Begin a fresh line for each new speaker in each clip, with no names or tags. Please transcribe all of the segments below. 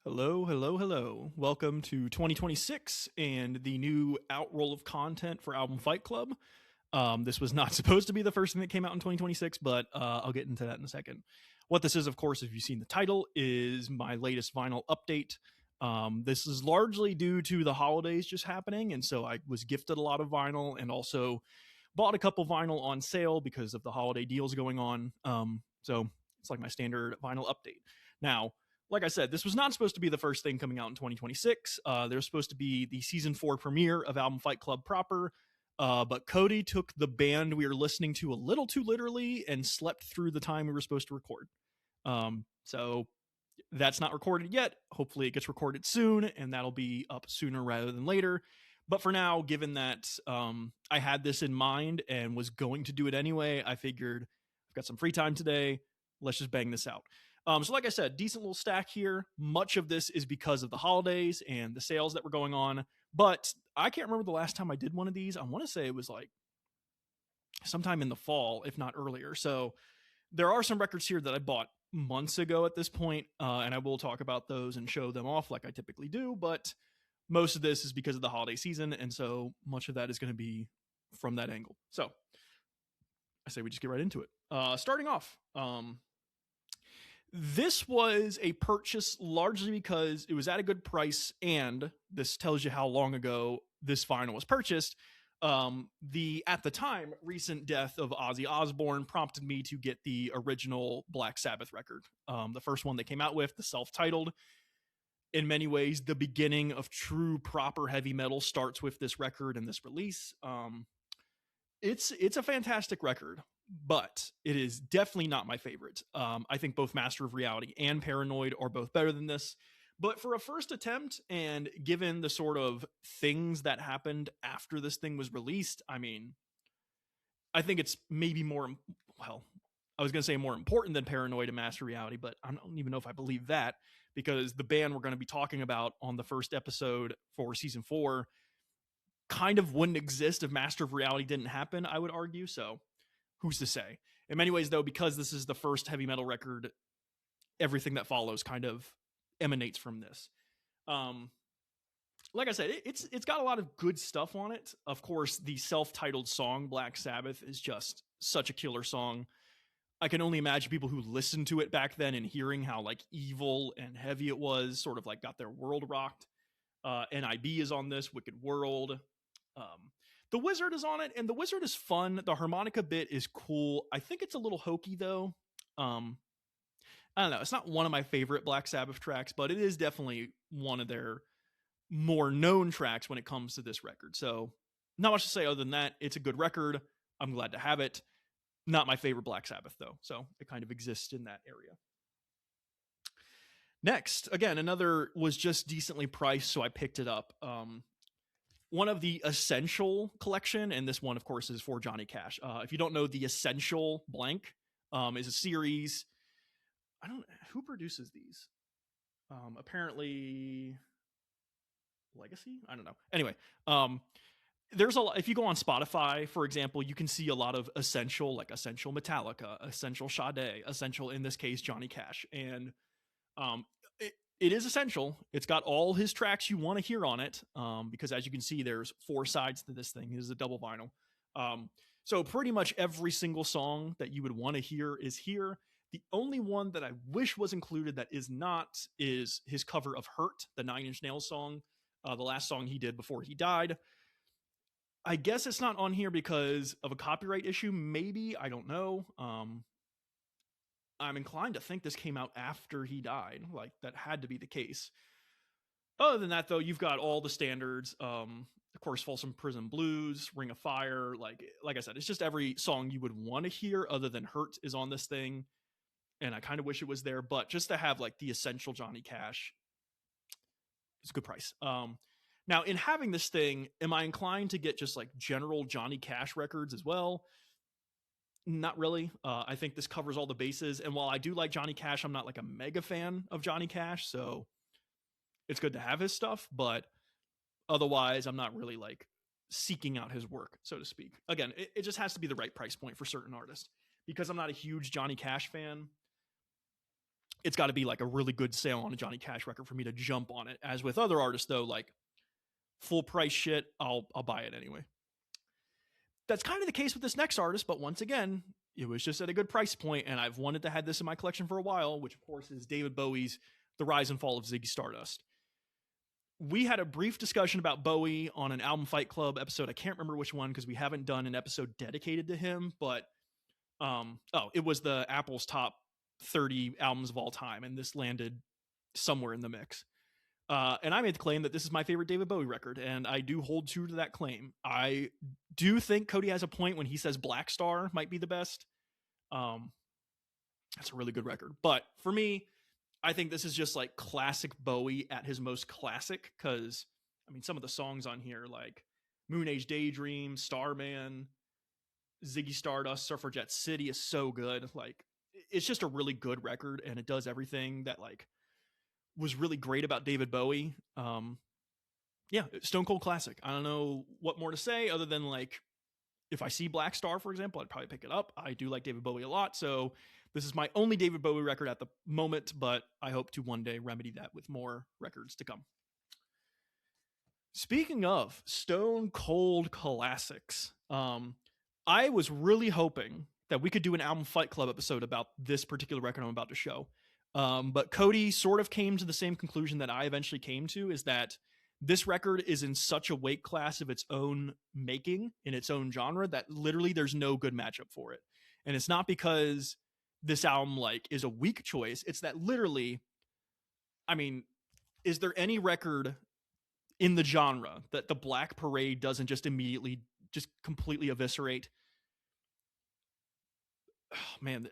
Hello, hello, hello. Welcome to 2026 and the new outroll of content for Album Fight Club. This was not supposed to be the first thing that came out in 2026, but I'll get into that in a second. What this is, of course, if you've seen the title, is my latest vinyl update. This is largely due to the holidays just happening, and so I was gifted a lot of vinyl and also bought a couple vinyl on sale because of the holiday deals going on. So it's like my standard vinyl update. Now, like I said, this was not supposed to be the first thing coming out in 2026. There's supposed to be the season 4 premiere of Album Fight Club proper, but Cody took the band we were listening to a little too literally and slept through the time we were supposed to record. So that's not recorded yet. Hopefully it gets recorded soon, and that'll be up sooner rather than later. But for now, given that I had this in mind and was going to do it anyway, I figured I've got some free time today. Let's just bang this out. So like I said, decent little stack here. Much of this is because of the holidays and the sales that were going on. But I can't remember the last time I did one of these. I want to say it was like sometime in the fall, if not earlier. So there are some records here that I bought months ago at this point, and I will talk about those and show them off like I typically do. But most of this is because of the holiday season, and so much of that is going to be from that angle. So I say we just get right into it. Starting off, this was a purchase largely because it was at a good price, and this tells you how long ago this vinyl was purchased. The at the time recent death of Ozzy Osbourne prompted me to get the original Black Sabbath record, the first one they came out with, the self-titled. In many ways, the beginning of true proper heavy metal starts with this record and this release. It's a fantastic record, but it is definitely not my favorite. I think both Master of Reality and Paranoid are both better than this. But for a first attempt, and given the sort of things that happened after this thing was released, I mean, I think it's maybe more, well, I was going to say more important than Paranoid and Master of Reality, but I don't even know if I believe that, because the band we're going to be talking about on the first episode for season 4 kind of wouldn't exist if Master of Reality didn't happen, I would argue. So who's to say? In many ways, though, because this is the first heavy metal record, everything that follows kind of emanates from this. Like I said, it's got a lot of good stuff on it. Of course, the self-titled song Black Sabbath is just such a killer song. I can only imagine people who listened to it back then and hearing how like evil and heavy it was, sort of like got their world rocked. NIB is on this, Wicked World. The Wizard is on it, and the Wizard is fun. The harmonica bit is cool. I think it's a little hokey though. I don't know. It's not one of my favorite Black Sabbath tracks, but it is definitely one of their more known tracks when it comes to this record. So not much to say other than that. It's a good record. I'm glad to have it. Not my favorite Black Sabbath though. So it kind of exists in that area. Next, again, another was just decently priced, so I picked it up. One of the Essential collection, and this one, of course, is for Johnny Cash. If you don't know, the Essential blank is a series. I don't who produces these. Apparently, Legacy. I don't know. Anyway, there's a lot. If you go on Spotify, for example, you can see a lot of Essential, like Essential Metallica, Essential Sade, Essential in this case Johnny Cash, and it is Essential. It's got all his tracks you want to hear on it, because as you can see, there's 4 sides to this thing. It is a double vinyl. So pretty much every single song that you would want to hear is here. The only one that I wish was included that is not is his cover of Hurt, the 9 Inch Nails song, the last song he did before he died. I guess it's not on here because of a copyright issue, maybe. I don't know. I'm inclined to think this came out after he died. Like, that had to be the case. Other than that, though, you've got all the standards. Of course, Folsom Prison Blues, Ring of Fire. Like I said, it's just every song you would want to hear other than Hurt is on this thing. And I kind of wish it was there. But just to have, like, the Essential Johnny Cash, it's a good price. Now, in having this thing, am I inclined to get just, like, general Johnny Cash records as well? Not really. I think this covers all the bases. And while I do like Johnny Cash, I'm not like a mega fan of Johnny Cash. So it's good to have his stuff. But otherwise, I'm not really like seeking out his work, so to speak. Again, it just has to be the right price point for certain artists. Because I'm not a huge Johnny Cash fan, it's got to be like a really good sale on a Johnny Cash record for me to jump on it. As with other artists, though, like full price shit, I'll buy it anyway. That's kind of the case with this next artist, but once again, it was just at a good price point, and I've wanted to have this in my collection for a while, which of course is David Bowie's The Rise and Fall of Ziggy Stardust. We had a brief discussion about Bowie on an Album Fight Club episode. I can't remember which one because we haven't done an episode dedicated to him, but it was the Apple's top 30 albums of all time, and this landed somewhere in the mix. And I made the claim that this is my favorite David Bowie record, and I do hold true to that claim. I do think Cody has a point when he says Black Star might be the best. That's a really good record. But for me, I think this is just like classic Bowie at his most classic, because, I mean, some of the songs on here, like Moon Age Daydream, Starman, Ziggy Stardust, Suffragette City is so good. Like, it's just a really good record, and it does everything that, like, was really great about David Bowie. Yeah, stone cold classic. I don't know what more to say other than, like, if I see Black Star, for example, I'd probably pick it up. I do like David Bowie a lot, so this is my only David Bowie record at the moment, but I hope to one day remedy that with more records to come. Speaking of stone cold classics, I was really hoping that we could do an Album Fight Club episode about this particular record I'm about to show. But Cody sort of came to the same conclusion that I eventually came to, is that this record is in such a weight class of its own making, in its own genre, that literally there's no good matchup for it. And it's not because this album, like, is a weak choice. It's that literally, I mean, is there any record in the genre that the Black Parade doesn't just immediately, just completely eviscerate? Oh, man,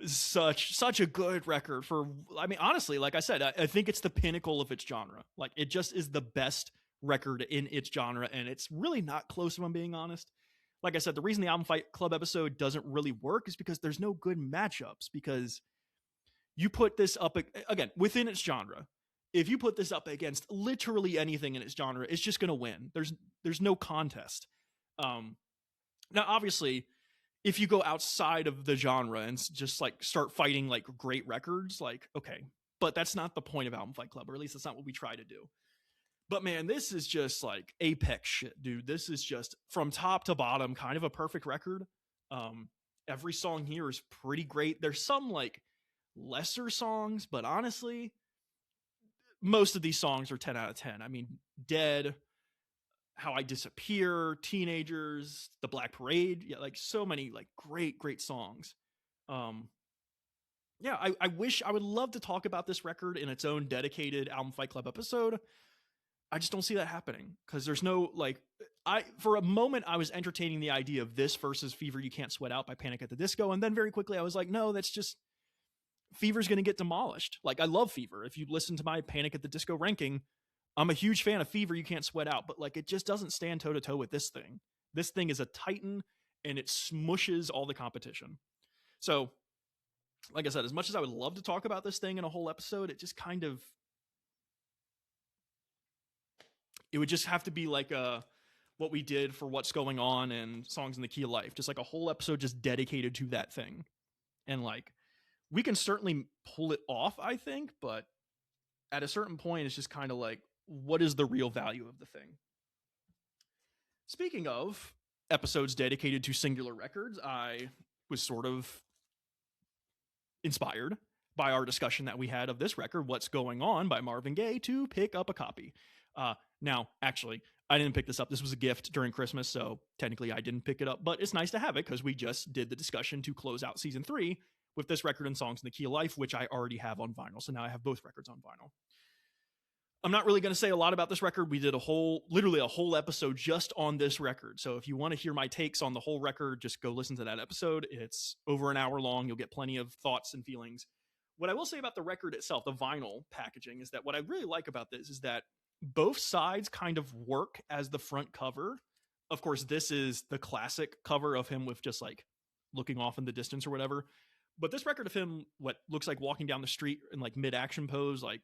such a good record for, I mean, honestly, like I said, I think it's the pinnacle of its genre. Like, it just is the best record in its genre, and it's really not close, if I'm being honest. Like I said, the reason the Album Fight Club episode doesn't really work is because there's no good matchups, because you put this up, again, within its genre, if you put this up against literally anything in its genre, it's just going to win. There's no contest. Now, obviously, if you go outside of the genre and just like start fighting like great records, like, okay, but that's not the point of Album Fight Club, or at least that's not what we try to do. But man, this is just like apex shit, dude. This is just from top to bottom kind of a perfect record. Every song here is pretty great. There's some like lesser songs, but honestly, most of these songs are 10 out of 10. I mean, Dead, How I Disappear, Teenagers, The Black Parade, yeah, like so many like great songs. Yeah, I wish, I would love to talk about this record in its own dedicated Album Fight Club episode. I just don't see that happening, because there's no, like, for a moment I was entertaining the idea of this versus Fever You Can't Sweat Out by Panic at the Disco, and then very quickly I was like, no, that's just, Fever's going to get demolished. Like, I love Fever. If you listen to my Panic at the Disco ranking, I'm a huge fan of Fever You Can't Sweat Out, but like, it just doesn't stand toe to toe with this thing. This thing is a titan, and it smushes all the competition. So, like I said, as much as I would love to talk about this thing in a whole episode, it just kind of, it would just have to be like what we did for What's Going On and Songs in the Key of Life, just like a whole episode just dedicated to that thing. And like, we can certainly pull it off, I think, but at a certain point, it's just kind of like, what is the real value of the thing? Speaking of episodes dedicated to singular records, I was sort of inspired by our discussion that we had of this record, What's Going On by Marvin Gaye, to pick up a copy. Now, actually, I didn't pick this up. This was a gift during Christmas, so technically I didn't pick it up, but it's nice to have it because we just did the discussion to close out season 3 with this record and Songs in the Key of Life, which I already have on vinyl. So now I have both records on vinyl. I'm not really going to say a lot about this record. We did literally a whole episode just on this record. So if you want to hear my takes on the whole record, just go listen to that episode. It's over an hour long. You'll get plenty of thoughts and feelings. What I will say about the record itself, the vinyl packaging, is that what I really like about this is that both sides kind of work as the front cover. Of course, this is the classic cover of him with just like looking off in the distance or whatever. But this record of him, what looks like walking down the street in like mid-action pose, like,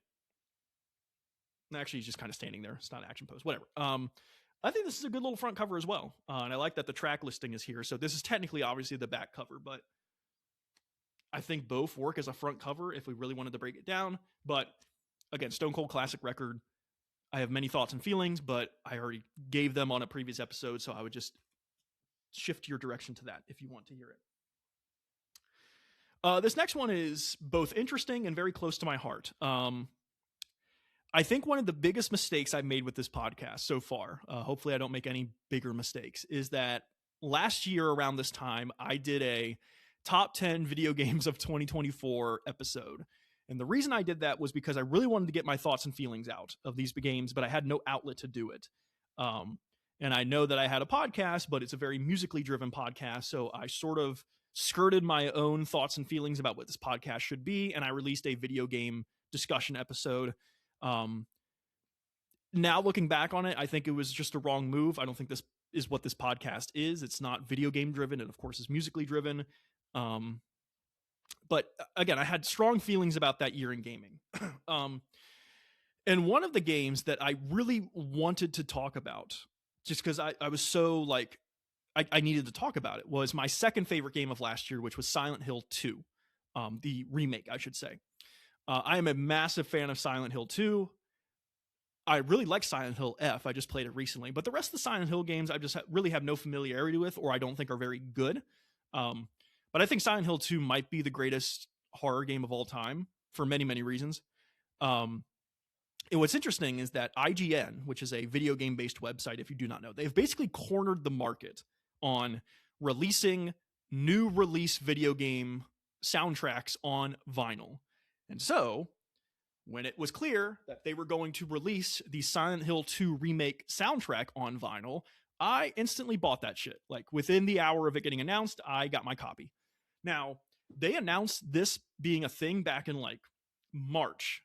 actually he's just kind of standing there. It's not an action pose, whatever. I think this is a good little front cover as well. And I like that the track listing is here. So this is technically obviously the back cover, but I think both work as a front cover if we really wanted to break it down. But again, Stone Cold Classic record. I have many thoughts and feelings, but I already gave them on a previous episode, so I would just shift your direction to that if you want to hear it. This next one is both interesting and very close to my heart. I think one of the biggest mistakes I've made with this podcast so far, hopefully I don't make any bigger mistakes, is that last year around this time, I did a top 10 video games of 2024 episode. And the reason I did that was because I really wanted to get my thoughts and feelings out of these games, but I had no outlet to do it. And I know that I had a podcast, but it's a very musically driven podcast. So I sort of skirted my own thoughts and feelings about what this podcast should be. And I released a video game discussion episode. Now looking back on it, I think it was just a wrong move. I don't think this is what this podcast is. It's not video game driven. It of course is musically driven. But again, I had strong feelings about that year in gaming. And one of the games that I really wanted to talk about, just because I was so like, I needed to talk about it, was my second favorite game of last year, which was Silent Hill 2, the remake, I should say. I am a massive fan of Silent Hill 2. I really like Silent Hill F. I just played it recently. But the rest of the Silent Hill games, I just really have no familiarity with, or I don't think are very good. But I think Silent Hill 2 might be the greatest horror game of all time for many, many reasons. And what's interesting is that IGN, which is a video game-based website, if you do not know, they've basically cornered the market on releasing new release video game soundtracks on vinyl. And so, when it was clear that they were going to release the Silent Hill 2 remake soundtrack on vinyl, I instantly bought that shit. Like within the hour of it getting announced, I got my copy. Now, they announced this being a thing back in like March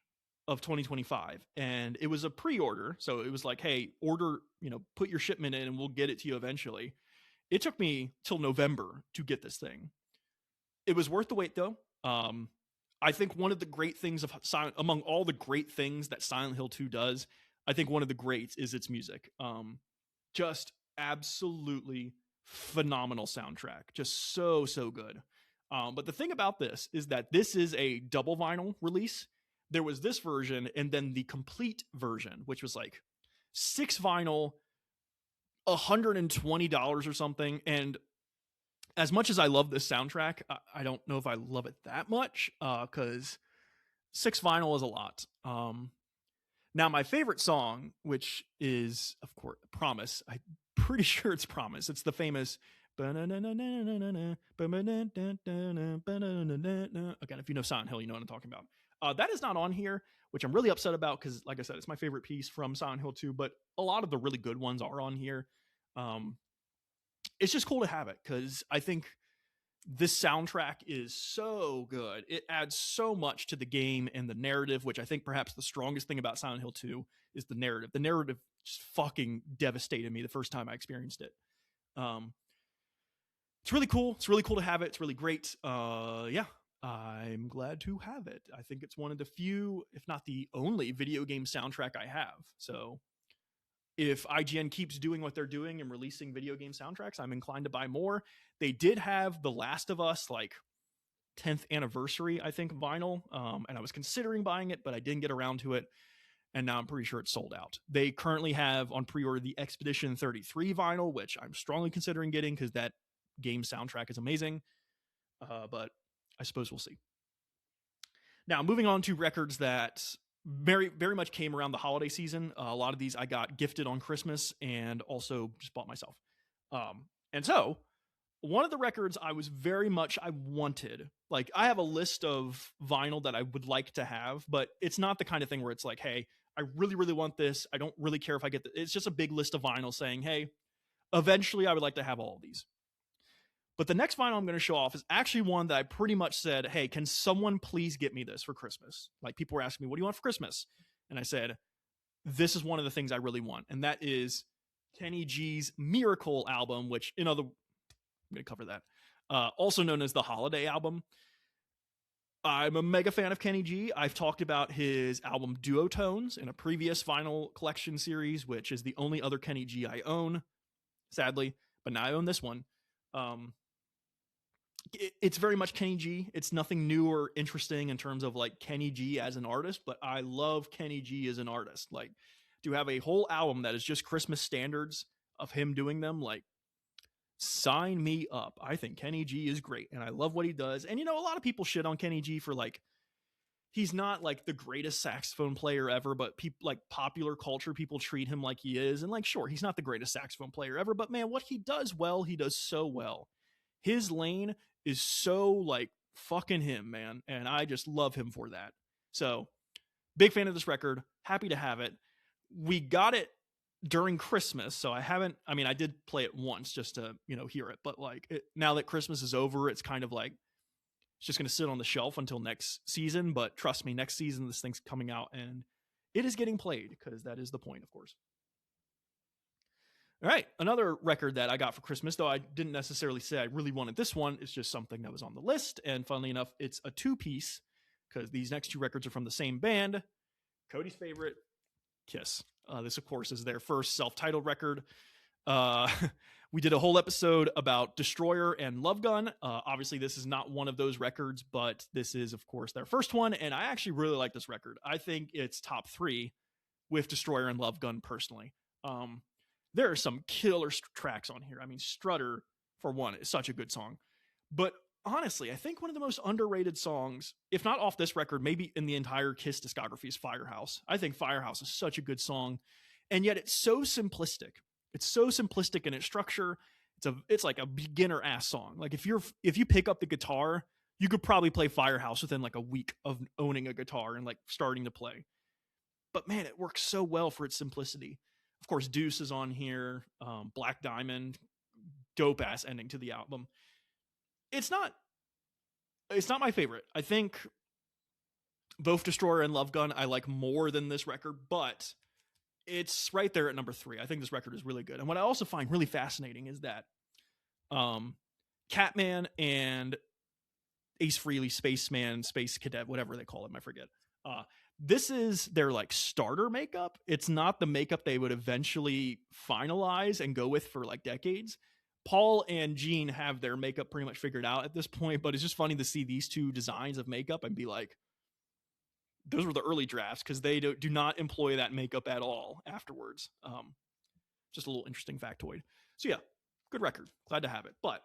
of 2025, and it was a pre-order. So it was like, hey, order, put your shipment in and we'll get it to you eventually. It took me till November to get this thing. It was worth the wait though. I think one of the great things among all the great things that Silent Hill 2 does, I think one of the greats is its music. Just absolutely phenomenal soundtrack. Just so good. But the thing about this is that this is a double vinyl release. There was this version and then the complete version, which was like 6 vinyl, $120 or something. And as much as I love this soundtrack, I don't know if I love it that much, because 6 vinyl is a lot. Now, my favorite song, which is, of course, Promise. I'm pretty sure it's Promise. It's the famous... Again, if you know Silent Hill, you know what I'm talking about. That is not on here, which I'm really upset about because, like I said, it's my favorite piece from Silent Hill 2, but a lot of the really good ones are on here. It's just cool to have it because I think this soundtrack is so good. It adds so much to the game and the narrative, which I think perhaps the strongest thing about Silent Hill 2 is the narrative. The narrative just fucking devastated me the first time I experienced it. It's really cool. It's really cool to have it. It's really great. Yeah, I'm glad to have it. I think it's one of the few, if not the only, video game soundtrack I have. So if IGN keeps doing what they're doing and releasing video game soundtracks, I'm inclined to buy more. They did have The Last of Us, like 10th anniversary, I think, vinyl. And I was considering buying it, but I didn't get around to it. And now I'm pretty sure it's sold out. They currently have on pre-order the Expedition 33 vinyl, which I'm strongly considering getting because that game soundtrack is amazing. But I suppose we'll see. Now, moving on to records that very, very much came around the holiday season. A lot of these I got gifted on Christmas and also just bought myself. And so one of the records I wanted, like I have a list of vinyl that I would like to have, but it's not the kind of thing where it's like, hey, I really, really want this. I don't really care if I get this. It's just a big list of vinyl saying, hey, eventually I would like to have all of these. But the next vinyl I'm going to show off is actually one that I pretty much said, hey, can someone please get me this for Christmas? Like people were asking me, what do you want for Christmas? And I said, this is one of the things I really want. And that is Kenny G's Miracle album, which I'm going to cover that. Also known as the Holiday album. I'm a mega fan of Kenny G. I've talked about his album Duotones in a previous vinyl collection series, which is the only other Kenny G I own, sadly. But now I own this one. it's very much Kenny G. It's nothing new or interesting in terms of like Kenny G as an artist, but I love Kenny G as an artist. Like, to have a whole album that is just Christmas standards of him doing them, like, sign me up. I think Kenny G is great, and I love what he does. And a lot of people shit on Kenny G for like, he's not like the greatest saxophone player ever, but people like popular culture, people treat him like he is. And like, sure, he's not the greatest saxophone player ever, but man, what he does well, he does so well. His lane is so like fucking him, man. And I just love him for that. So big fan of this record. Happy to have it. We got it during Christmas. So I did play it once just to, hear it. But like now that Christmas is over, it's kind of like, it's just going to sit on the shelf until next season. But trust me, next season, this thing's coming out and it is getting played, because that is the point, of course. All right. Another record that I got for Christmas, though I didn't necessarily say I really wanted this one. It's just something that was on the list. And funnily enough, it's a 2-piece, because these next 2 records are from the same band. Cody's favorite, Kiss. This, of course, is their first self-titled record. We did a whole episode about Destroyer and Love Gun. Obviously, this is not one of those records, but this is, of course, their first one. And I actually really like this record. I think it's top 3 with Destroyer and Love Gun, personally. There are some killer tracks on here. I mean, Strutter, for one, is such a good song. But honestly, I think one of the most underrated songs, if not off this record, maybe in the entire Kiss discography, is Firehouse. I think Firehouse is such a good song. And yet it's so simplistic. It's so simplistic in its structure. It's like a beginner ass song. Like if you pick up the guitar, you could probably play Firehouse within like a week of owning a guitar and like starting to play. But man, it works so well for its simplicity. Of course, Deuce is on here. Black Diamond, dope ass ending to the album. It's not my favorite. I think both Destroyer and Love Gun I like more than this record, but it's right there at number 3. I think this record is really good. And what I also find really fascinating is that Catman and Ace Frehley, Spaceman, Space Cadet, whatever they call him, I forget. This is their like starter makeup. It's not the makeup they would eventually finalize and go with for like decades. Paul and Gene have their makeup pretty much figured out at this point, but it's just funny to see these 2 designs of makeup and be like, those were the early drafts, because they do not employ that makeup at all afterwards. Just a little interesting factoid. So yeah, good record. Glad to have it. But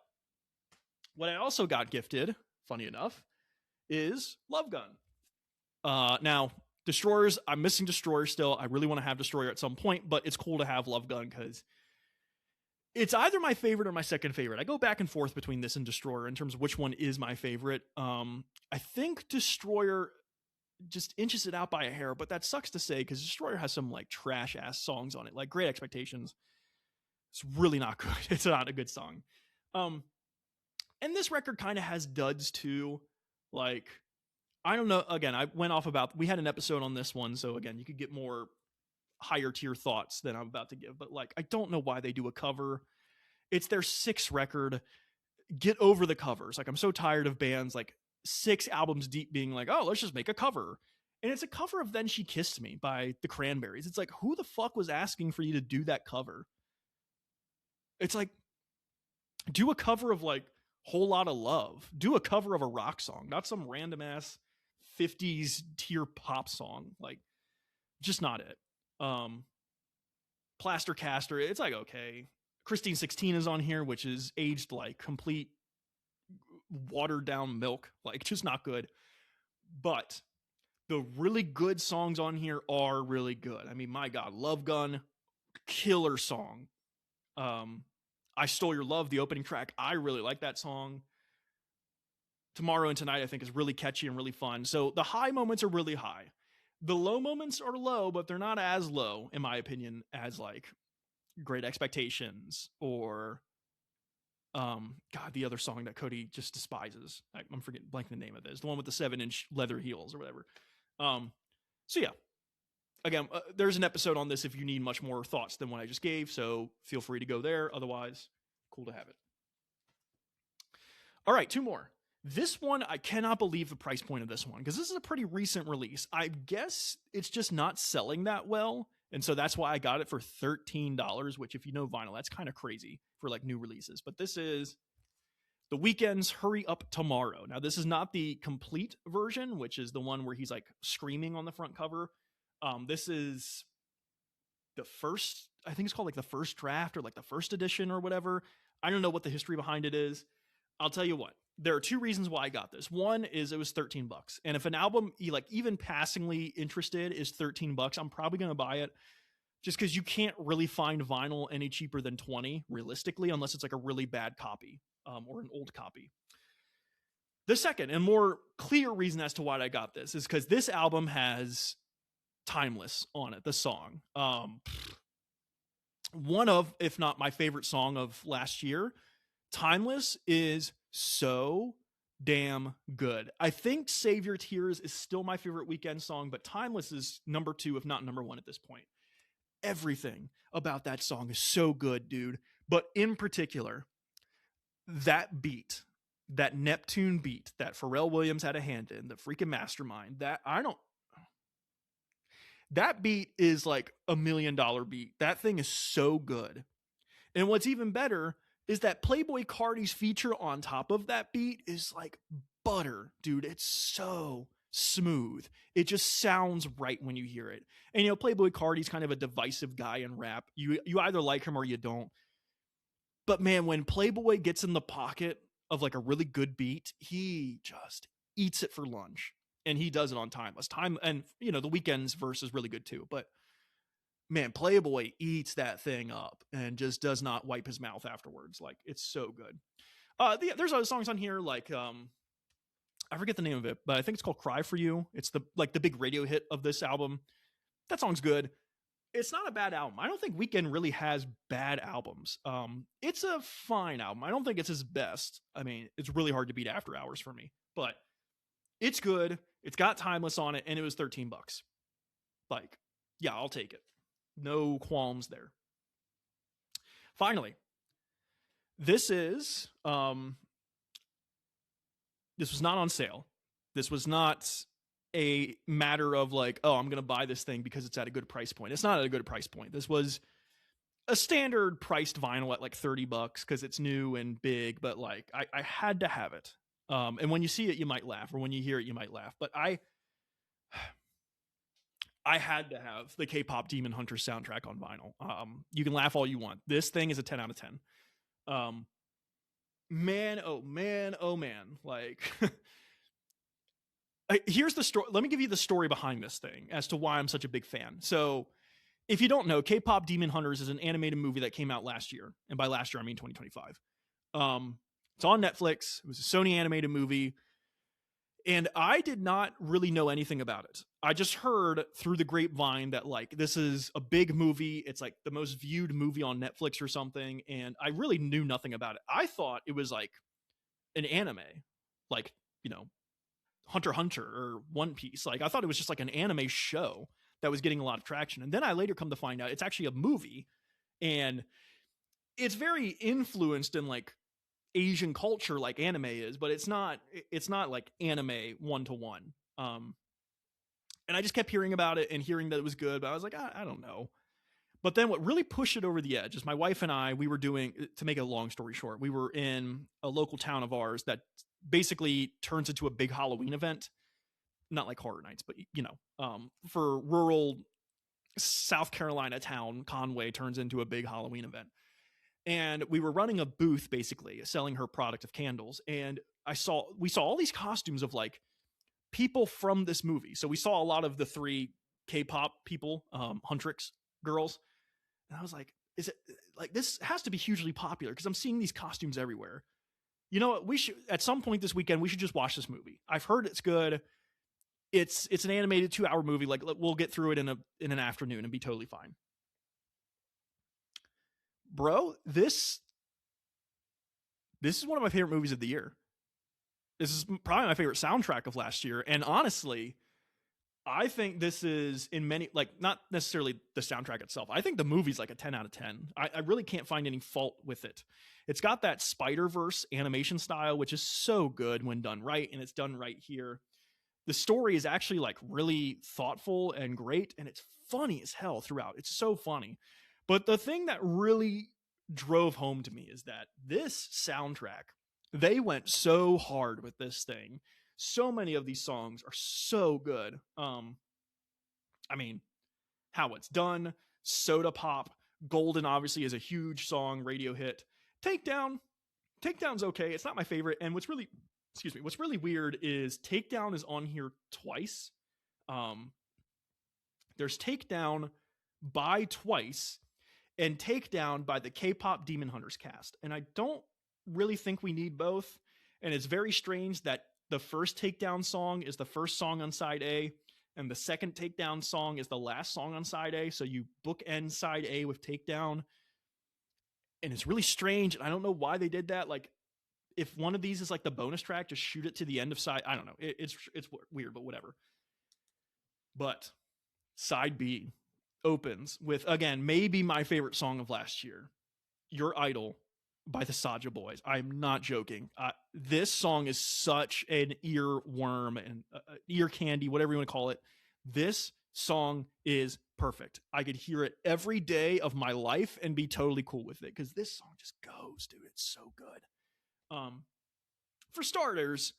what I also got gifted, funny enough, is Love Gun. Now, Destroyers, I'm missing Destroyer still. I really want to have Destroyer at some point, but it's cool to have Love Gun because it's either my favorite or my second favorite. I go back and forth between this and Destroyer in terms of which one is my favorite. I think Destroyer just inches it out by a hair, but that sucks to say because Destroyer has some like trash ass songs on it, like Great Expectations. It's really not good. It's not a good song. And this record kind of has duds too. Like, I don't know. Again, I went off about, we had an episode on this one. So again, you could get more higher tier thoughts than I'm about to give, but like, I don't know why they do a cover. It's their 6th record. Get over the covers. Like, I'm so tired of bands like 6 albums deep being like, oh, let's just make a cover. And it's a cover of Then She Kissed Me by the Cranberries. It's like, who the fuck was asking for you to do that cover? It's like, do a cover of like Whole Lotta Love. Do a cover of a rock song, not some random ass 50s tier pop song. Like, just not it. Plaster Caster, it's like, okay. Christine 16 is on here, which is aged like complete watered down milk, like just not good. But the really good songs on here are really good. I mean, my God, Love Gun, killer song. I Stole Your Love, the opening track, I really like that song. Tomorrow and Tonight, I think, is really catchy and really fun. So the high moments are really high. The low moments are low, but they're not as low, in my opinion, as like Great Expectations or God, the other song that Cody just despises. I'm forgetting blanking the name of this. The one with the 7-inch leather heels or whatever. So yeah. Again, there's an episode on this if you need much more thoughts than what I just gave, so feel free to go there. Otherwise, cool to have it. All right, 2 more. This one, I cannot believe the price point of this one, because this is a pretty recent release. I guess it's just not selling that well, and so that's why I got it for $13, which if you know vinyl, that's kind of crazy for like new releases. But this is The Weeknd's Hurry Up Tomorrow. Now, this is not the complete version, which is the one where he's like screaming on the front cover. This is the first, I think it's called like the first draft or like the first edition or whatever. I don't know what the history behind it is. I'll tell you what. There are two reasons why I got this. One is it was $13, and if an album like even passingly interested is $13, I'm probably going to buy it, just because you can't really find vinyl any cheaper than 20 realistically, unless it's like a really bad copy or an old copy. The second and more clear reason as to why I got this is because this album has Timeless on it, the song. One of, if not my favorite song of last year. Timeless is so damn good. I think Save Your Tears is still my favorite Weeknd song, but Timeless is number 2, if not number 1 at this point. Everything about that song is so good, dude. But in particular, that beat, that Neptune beat that Pharrell Williams had a hand in, the freaking mastermind, that beat is like $1 million beat. That thing is so good. And what's even better is that Playboi Carti's feature on top of that beat is like butter, dude. It's so smooth. It just sounds right when you hear it. And, Playboi Carti's kind of a divisive guy in rap. You either like him or you don't. But man, when Playboi gets in the pocket of like a really good beat, he just eats it for lunch. And he does it on Timeless. And, the Weeknd's verse is really good too. But man, Playboi eats that thing up and just does not wipe his mouth afterwards. Like, it's so good. There's other songs on here, like I forget the name of it, but I think it's called Cry For You. It's the big radio hit of this album. That song's good. It's not a bad album. I don't think Weeknd really has bad albums. It's a fine album. I don't think it's his best. I mean, it's really hard to beat After Hours for me, but it's good. It's got Timeless on it, and it was $13. Like, yeah, I'll take it. No qualms there. Finally, this was not on sale. This was not a matter of like, oh, I'm going to buy this thing because it's at a good price point. It's not at a good price point. This was a standard priced vinyl at like $30 because it's new and big, but like I had to have it. And when you see it, you might laugh, or when you hear it, you might laugh. But I had to have the K-pop Demon Hunter soundtrack on vinyl. You can laugh all you want. This thing is a 10 out of 10. Man, oh man, oh man. Like, here's the story. Let me give you the story behind this thing as to why I'm such a big fan. So if you don't know, K-pop Demon Hunters is an animated movie that came out last year. And by last year, I mean 2025. It's on Netflix. It was a Sony animated movie. And I did not really know anything about it. I just heard through the grapevine that like this is a big movie. It's like the most viewed movie on Netflix or something. And I really knew nothing about it. I thought it was like an anime, like, Hunter x Hunter or One Piece. Like I thought it was just like an anime show that was getting a lot of traction. And then I later come to find out it's actually a movie. And it's very influenced in like Asian culture like anime is, but it's not like anime 1-to-1. And I just kept hearing about it and hearing that it was good, but I was like, I don't know. But then what really pushed it over the edge is my wife and I, we were doing, to make a long story short, we were in a local town of ours that basically turns into a big Halloween event. Not like Horror Nights, but for rural South Carolina town, Conway turns into a big Halloween event. And we were running a booth basically selling her product of candles. And we saw all these costumes of like people from this movie. So we saw a lot of the 3 K-pop people, Huntrix girls. And I was like, is it like, this has to be hugely popular because I'm seeing these costumes everywhere. You know what? We should, at some point this weekend, we should just watch this movie. I've heard it's good. It's an animated 2-hour movie. Like we'll get through it in an afternoon and be totally fine. Bro, this is one of my favorite movies of the year. This is probably my favorite soundtrack of last year. And honestly, I think this is in many, like not necessarily the soundtrack itself. I think the movie's like a 10 out of 10. I really can't find any fault with it. It's got that Spider-Verse animation style, which is so good when done right. And it's done right here. The story is actually like really thoughtful and great. And it's funny as hell throughout. It's so funny. But the thing that really drove home to me is that this soundtrack They went so hard with this thing. So many of these songs are so good. I mean, How It's Done, Soda Pop, Golden obviously is a huge song, radio hit. Takedown, Takedown's okay. It's not my favorite. And what's really weird is Takedown is on here twice. Um, there's Takedown by Twice and Takedown by the K-pop Demon Hunters cast. And I don't really think we need both. And it's very strange that the first Takedown song is the first song on side A, and the second Takedown song is the last song on side A. So you bookend side A with Takedown. And it's really strange. And I don't know why they did that. Like, if one of these is like the bonus track, just shoot it to the end of side. I don't know. It's weird, but whatever. But side B opens with, again, maybe my favorite song of last year, Your Idol by the Saja Boys. I'm not joking. This song is such an earworm and ear candy, whatever you want to call it. This song is perfect. I could hear it every day of my life and be totally cool with it because this song just goes, dude. It's so good. For starters,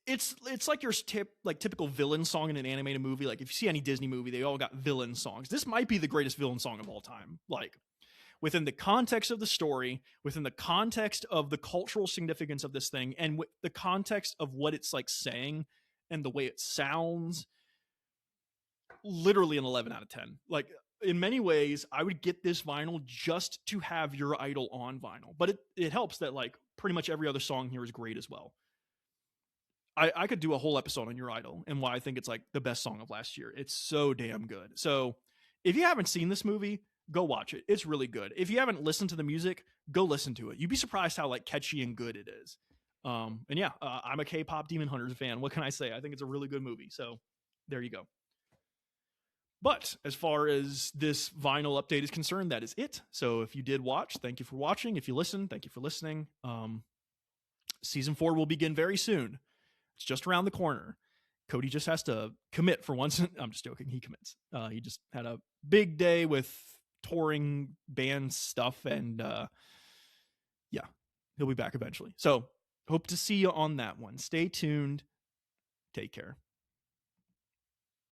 it's like your typical villain song in an animated movie. Like if you see any Disney movie, they all got villain songs. This might be the greatest villain song of all time. Like within the context of the story, within the context of the cultural significance of this thing, and with the context of what it's like saying and the way it sounds, literally an 11 out of 10. Like in many ways, I would get this vinyl just to have Your Idol on vinyl. But it helps that like pretty much every other song here is great as well. I could do a whole episode on Your Idol and why I think it's like the best song of last year. It's so damn good. So if you haven't seen this movie, go watch it. It's really good. If you haven't listened to the music, go listen to it. You'd be surprised how like catchy and good it is. And yeah, I'm a K-pop Demon Hunters fan. What can I say? I think it's a really good movie. So there you go. But as far as this vinyl update is concerned, that is it. So if you did watch, thank you for watching. If you listened, thank you for listening. Season 4 will begin very soon. It's just around the corner. Cody just has to commit for once. I'm just joking. He commits. He just had a big day with touring band stuff. And yeah, he'll be back eventually. So hope to see you on that one. Stay tuned. Take care.